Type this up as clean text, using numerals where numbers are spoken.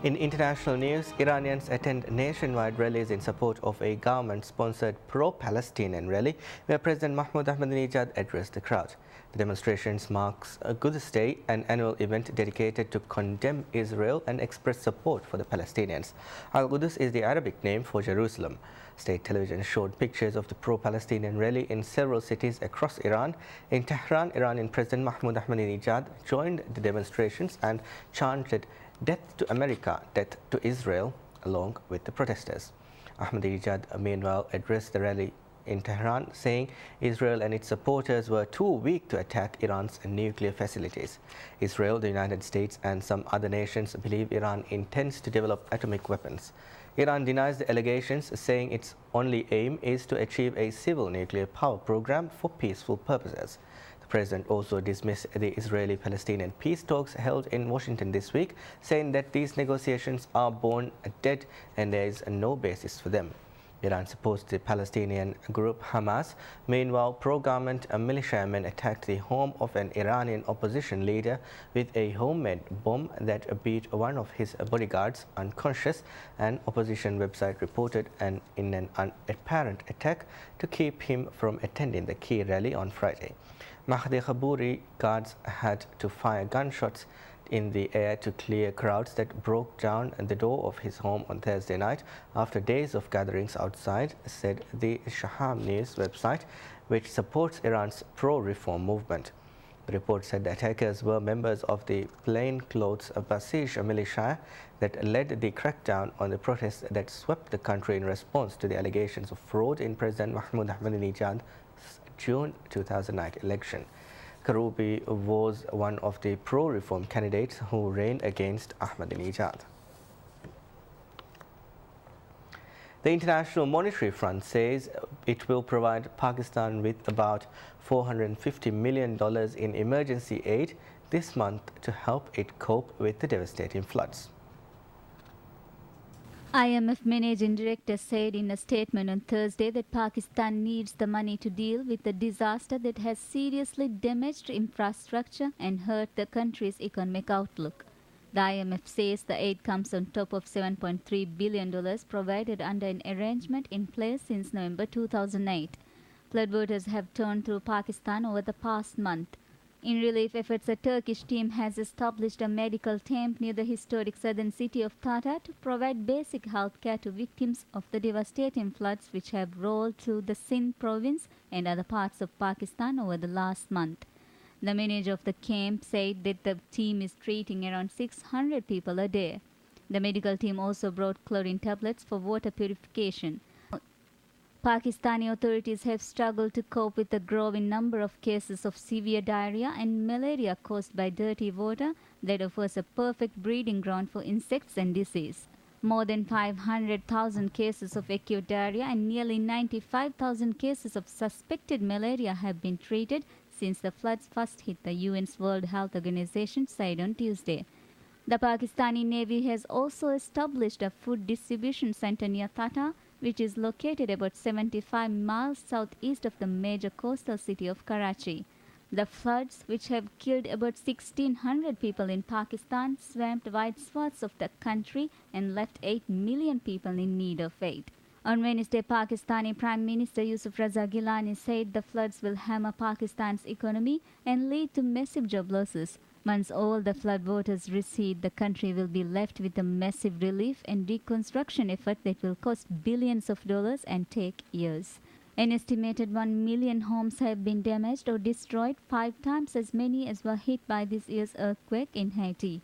In international news, Iranians attend nationwide rallies in support of a government-sponsored pro-Palestinian rally where President Mahmoud Ahmadinejad addressed the crowd. The demonstrations marks a Quds Day, an annual event dedicated to condemn Israel and express support for the Palestinians. Al-Quds is the Arabic name for Jerusalem. State television showed pictures of the pro-Palestinian rally in several cities across Iran. In Tehran, Iranian President Mahmoud Ahmadinejad joined the demonstrations and chanted "Death to America, death to Israel," along with the protesters. Ahmadinejad meanwhile addressed the rally in Tehran, saying Israel and its supporters were too weak to attack Iran's nuclear facilities. Israel, the United States and some other nations believe Iran intends to develop atomic weapons. Iran denies the allegations, saying its only aim is to achieve a civil nuclear power program for peaceful purposes. The president also dismissed the Israeli-Palestinian peace talks held in Washington this week, saying that these negotiations are born dead and there is no basis for them. Iran supports the Palestinian group Hamas. Meanwhile, pro-government militiamen attacked the home of an Iranian opposition leader with a homemade bomb that beat one of his bodyguards unconscious. An opposition website reported in an apparent attack to keep him from attending the key rally on Friday. Mahdi Khabouri guards had to fire gunshots in the air to clear crowds that broke down the door of his home on Thursday night after days of gatherings outside, said the Shaham News website, which supports Iran's pro-reform movement. The report said the attackers were members of the plainclothes Basij militia that led the crackdown on the protests that swept the country in response to the allegations of fraud in President Mahmoud Ahmadinejad's June 2009 election. Karoubi was one of the pro-reform candidates who ran against Ahmadinejad. The International Monetary Fund says it will provide Pakistan with about $450 million in emergency aid this month to help it cope with the devastating floods. IMF Managing Director said in a statement on Thursday that Pakistan needs the money to deal with the disaster that has seriously damaged infrastructure and hurt the country's economic outlook. The IMF says the aid comes on top of $7.3 billion provided under an arrangement in place since November 2008. Floodwaters have turned through Pakistan over the past month. In relief efforts, a Turkish team has established a medical camp near the historic southern city of Tata to provide basic health care to victims of the devastating floods which have rolled through the Sindh province and other parts of Pakistan over the last month. The manager of the camp said that the team is treating around 600 people a day. The medical team also brought chlorine tablets for water purification. Pakistani authorities have struggled to cope with the growing number of cases of severe diarrhea and malaria caused by dirty water that offers a perfect breeding ground for insects and disease. More than 500,000 cases of acute diarrhea and nearly 95,000 cases of suspected malaria have been treated since the floods first hit, the UN's World Health Organization said on Tuesday. The Pakistani Navy has also established a food distribution center near Tata, which is located about 75 miles southeast of the major coastal city of Karachi. The floods, which have killed about 1,600 people in Pakistan, swamped wide swaths of the country and left 8 million people in need of aid. On Wednesday, Pakistani Prime Minister Yusuf Raza Gilani said the floods will hammer Pakistan's economy and lead to massive job losses. Once all the floodwaters recede, the country will be left with a massive relief and reconstruction effort that will cost billions of dollars and take years. An estimated 1 million homes have been damaged or destroyed, 5 times as many as were hit by this year's earthquake in Haiti.